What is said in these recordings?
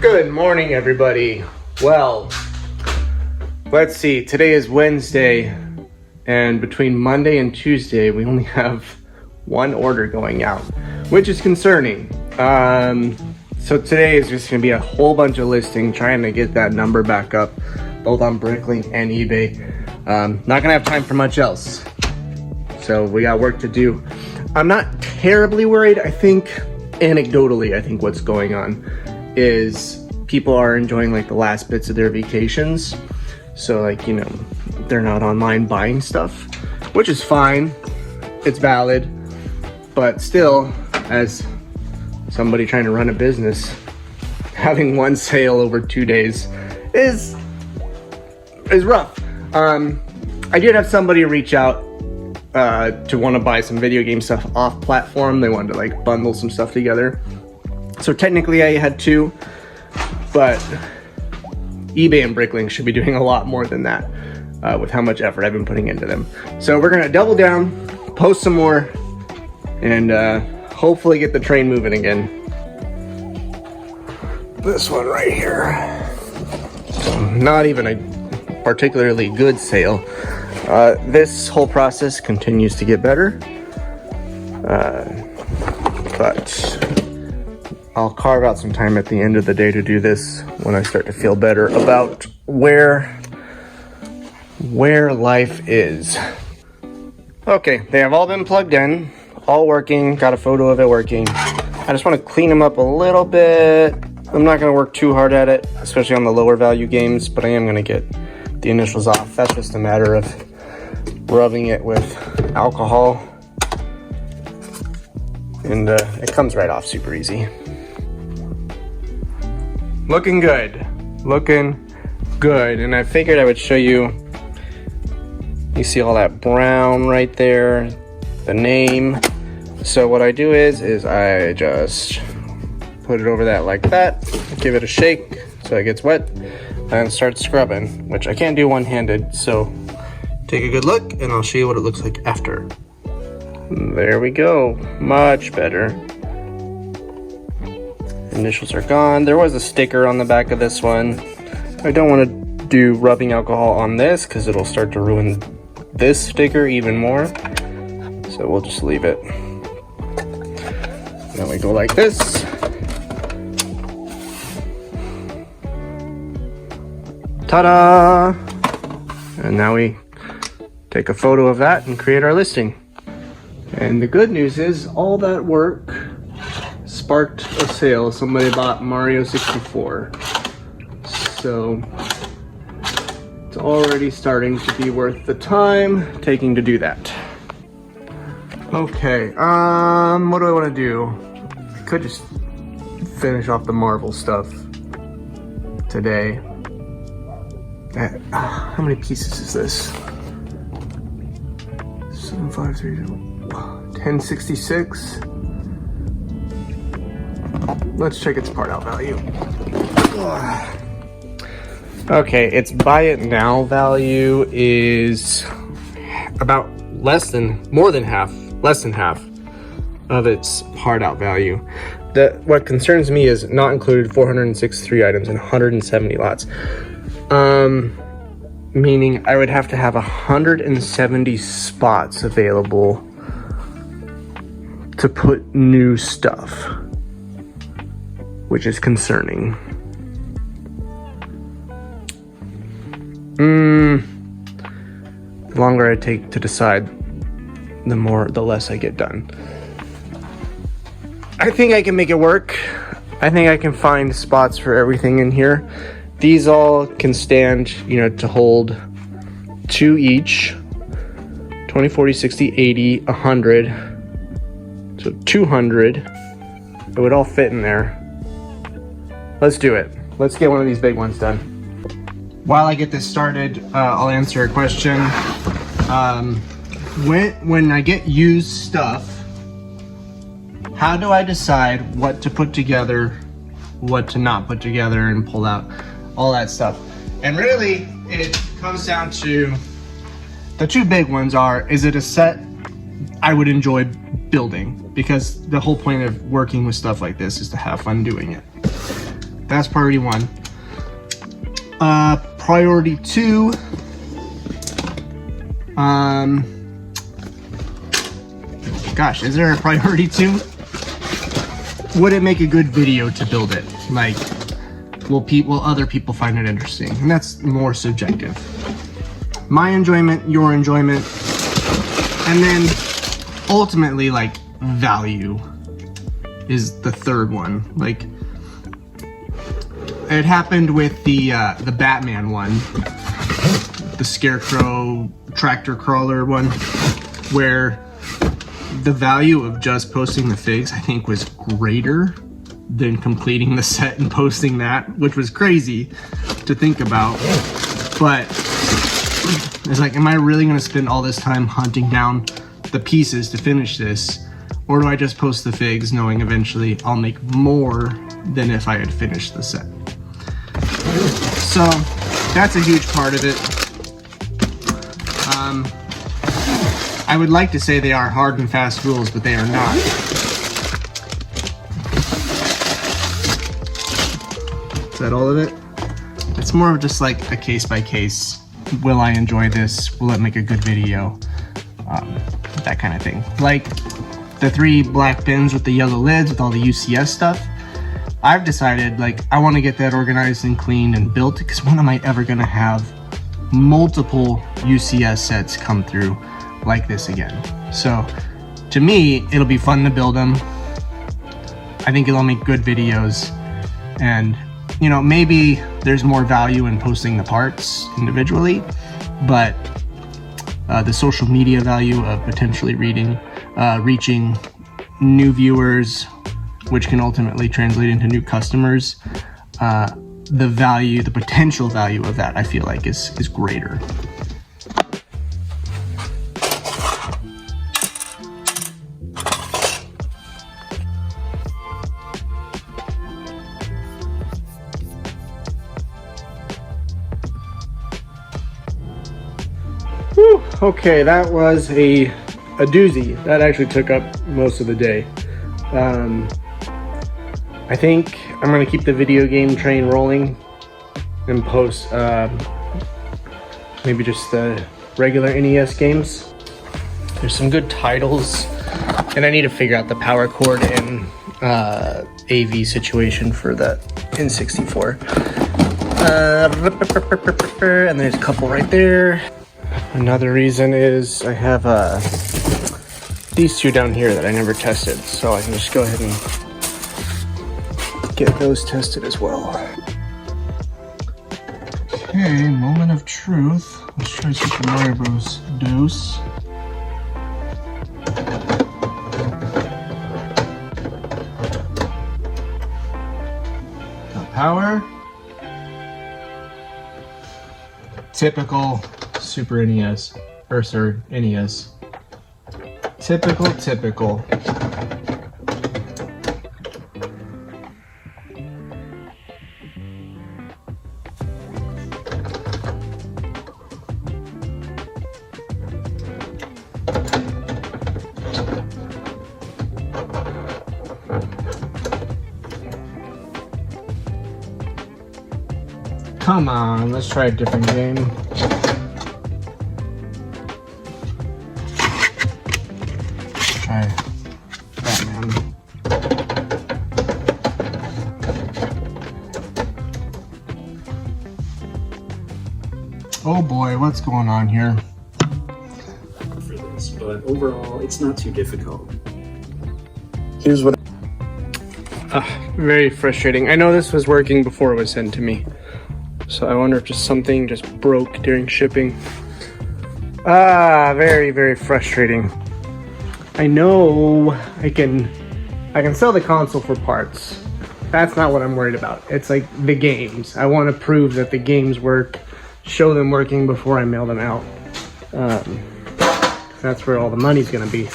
Good morning, everybody. Well, let's see. Today is Wednesday, and between Monday and Tuesday, we only have one order going out, which is concerning. So today is just gonna be a whole bunch of listing, trying to get that number back up, both on Bricklink and eBay. Not gonna have time for much else. So we got work to do. I'm not terribly worried. I think anecdotally, I think what's going on is people are enjoying like the last bits of their vacations. So like, you know, they're not online buying stuff, which is fine. It's valid, but still, as somebody trying to run a business, having one sale over 2 days is rough. I did have somebody reach out to want to buy some video game stuff off platform. They wanted to like bundle some stuff together. So technically I had two, but eBay and Bricklink should be doing a lot more than that with how much effort I've been putting into them. So we're gonna double down, post some more, and hopefully get the train moving again. This one right here. Not even a particularly good sale. This whole process continues to get better, but I'll carve out some time at the end of the day to do this when I start to feel better about where life is. Okay, they have all been plugged in, all working, got a photo of it working. I just want to clean them up a little bit. I'm not going to work too hard at it, especially on the lower value games, but I am going to get the initials off. That's just a matter of rubbing it with alcohol, and it comes right off super easy. Looking good, and I figured I would show you. You see all that brown right there, the name. So what I do is I just put it over that like that, give it a shake so it gets wet, and start scrubbing, which I can't do one-handed, so take a good look and I'll show you what it looks like after. There we go, much better. Initials are gone. There was a sticker on the back of this one. I don't want to do rubbing alcohol on this because it'll start to ruin this sticker even more. So we'll just leave it. Then we go like this. Ta-da! And now we take a photo of that and create our listing. And the good news is all that work sparked a sale. Somebody bought Mario 64. So it's already starting to be worth the time taking to do that. Okay, what do I want to do? I could just finish off the Marvel stuff today. How many pieces is this? 753, 1066. Let's check its part out value. Okay, its buy it now value is about less than half of its part out value. What concerns me is not included 463 items and 170 lots. Meaning I would have to have 170 spots available to put new stuff, which is concerning. The longer I take to decide, the less I get done. I think I can make it work. I think I can find spots for everything in here. These all can stand, you know, to hold 2 each. 20, 40, 60, 80, 100. So 200. It would all fit in there. Let's do it. Let's get one of these big ones done. While I get this started, I'll answer a question. When I get used stuff, how do I decide what to put together, what to not put together, and pull out all that stuff? And really, it comes down to the two big ones are, is it a set I would enjoy building? Because the whole point of working with stuff like this is to have fun doing it. That's priority 1. Priority 2. Gosh, is there a priority 2? Would it make a good video to build it? Like, will other people find it interesting? And that's more subjective. My enjoyment, your enjoyment, and then ultimately, like, value is the third one. Like, it happened with the Batman one, the Scarecrow tractor crawler one, where the value of just posting the figs, I think, was greater than completing the set and posting that, which was crazy to think about. But it's like, am I really gonna spend all this time hunting down the pieces to finish this? Or do I just post the figs knowing eventually I'll make more than if I had finished the set? So that's a huge part of it. I would like to say they are hard and fast rules, but they are not. Is that all of it? It's more of just like a case by case. Will I enjoy this? Will it make a good video? That kind of thing. Like the 3 black bins with the yellow lids with all the UCS stuff. I've decided, like, I want to get that organized and cleaned and built, because when am I ever going to have multiple UCS sets come through like this again? So to me, it'll be fun to build them. I think it'll make good videos, and you know, maybe there's more value in posting the parts individually, but the social media value of potentially reaching new viewers, which can ultimately translate into new customers, the potential value of that, I feel like is greater. Whew, okay, that was a doozy. That actually took up most of the day. I think I'm gonna keep the video game train rolling and post maybe just the regular NES games. There's some good titles, and I need to figure out the power cord and AV situation for the N64. And there's a couple right there. Another reason is I have these 2 down here that I never tested, so I can just go ahead and get those tested as well. Okay, moment of truth. Let's try Super Mario Bros. Dose. Got power. Typical Super NES, or sorry, NES. Typical. Come on, let's try a different game. Try Batman. Oh boy, what's going on here? For this, but overall, it's not too difficult. Here's what. Very frustrating. I know this was working before it was sent to me, so I wonder if just something just broke during shipping. Very frustrating. I know I can sell the console for parts. That's not what I'm worried about. It's like the games. I want to prove that the games work, show them working before I mail them out. That's where all the money's gonna be.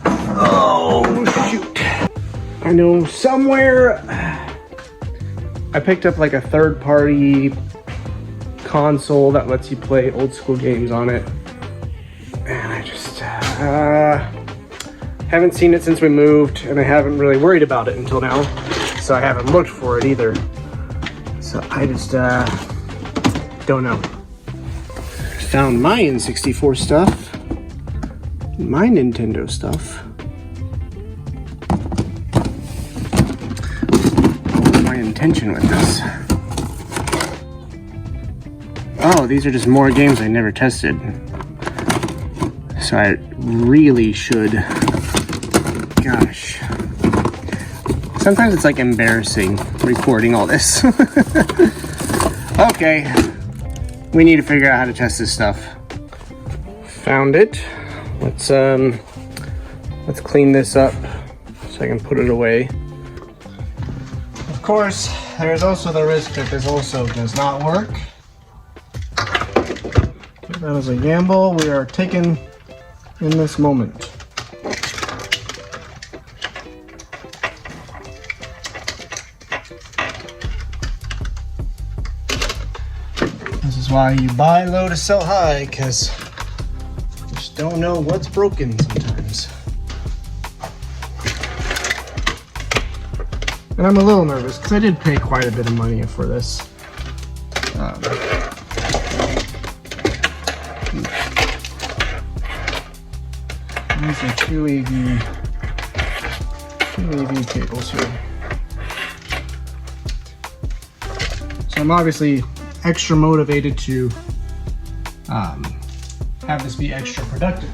Oh shoot. I know somewhere I picked up like a third-party console that lets you play old school games on it, and I just haven't seen it since we moved, and I haven't really worried about it until now, so I haven't looked for it either. So I just don't know. Found my N64 stuff, my Nintendo stuff. What was my intention with this? Oh, these are just more games I never tested. So I really should, gosh. Sometimes it's like embarrassing recording all this. Okay, we need to figure out how to test this stuff. Found it. Let's clean this up so I can put it away. Of course, there's also the risk that this also does not work. That is a gamble we are taking in this moment. This is why you buy low to sell high, because you just don't know what's broken sometimes. And I'm a little nervous because I did pay quite a bit of money for this. These are two AV cables here. So I'm obviously extra motivated to have this be extra productive.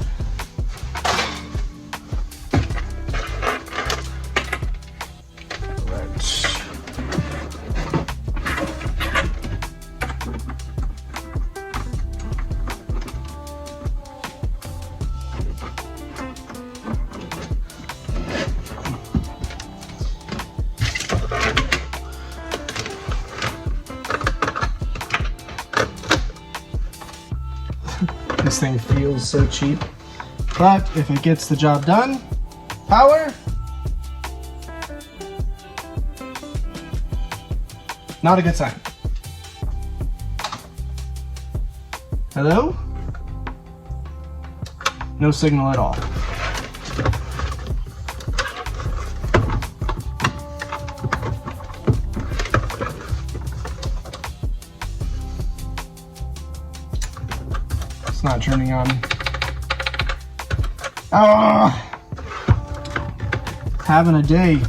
This thing feels so cheap, but if it gets the job done, power, not a good sign. Hello? No signal at all. It's not turning on. Ah! Having a day.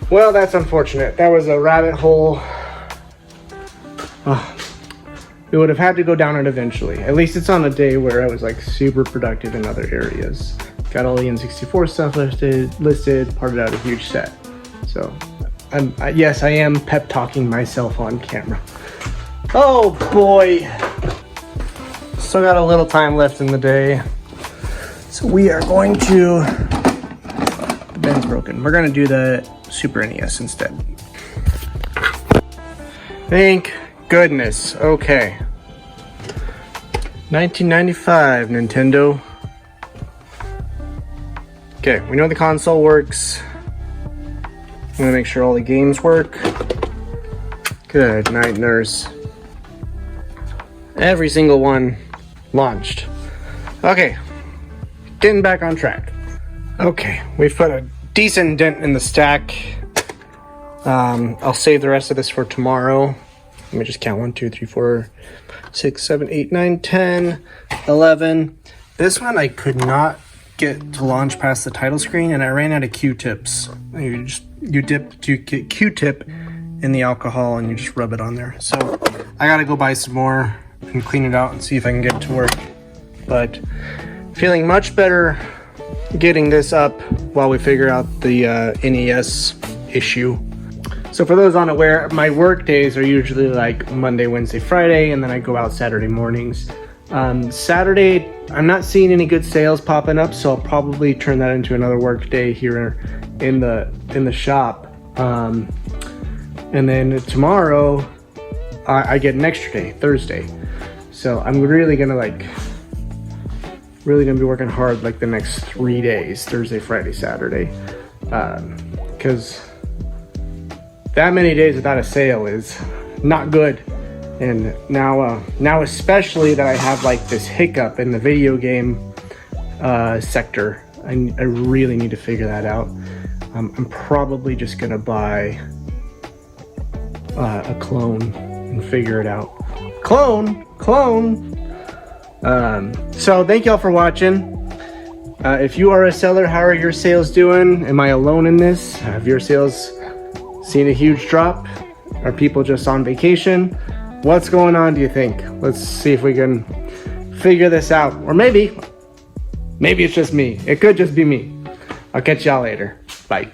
Well, that's unfortunate. That was a rabbit hole. We would have had to go down it eventually. At least it's on a day where I was like super productive in other areas. Got all the N64 stuff listed, parted out a huge set. So, yes, I am pep talking myself on camera. Oh boy. Still got a little time left in the day. So we are going to, the ben's broken. We're gonna do the Super NES instead. Thank goodness. Okay. 1995 Nintendo. Okay, we know the console works. I'm gonna make sure all the games work. Good night, nurse. Every single one launched. Okay, getting back on track. Okay, we've put a decent dent in the stack. I'll save the rest of this for tomorrow. Let me just count 1, 2, 3, 4, 6, 7, 8, 9, 10, 11. This one I could not get to launch past the title screen, and I ran out of Q-tips. You dip Q-tip in the alcohol and you just rub it on there. So I gotta go buy some more and clean it out and see if I can get it to work. But feeling much better getting this up while we figure out the NES issue. So for those unaware, my work days are usually like Monday, Wednesday, Friday, and then I go out Saturday mornings. Saturday, I'm not seeing any good sales popping up, so I'll probably turn that into another work day here in the shop. And then tomorrow, I get an extra day, Thursday. So I'm really gonna be working hard like the next 3 days, Thursday, Friday, Saturday, because that many days without a sale is not good. And now especially that I have like this hiccup in the video game sector, I really need to figure that out. I'm probably just gonna buy a clone and figure it out. Clone. So thank y'all for watching. If you are a seller, how are your sales doing? Am I alone in this? Have your sales seen a huge drop? Are people just on vacation? What's going on, do you think? Let's see if we can figure this out. Or maybe it's just me. It could just be me. I'll catch y'all later. Bye.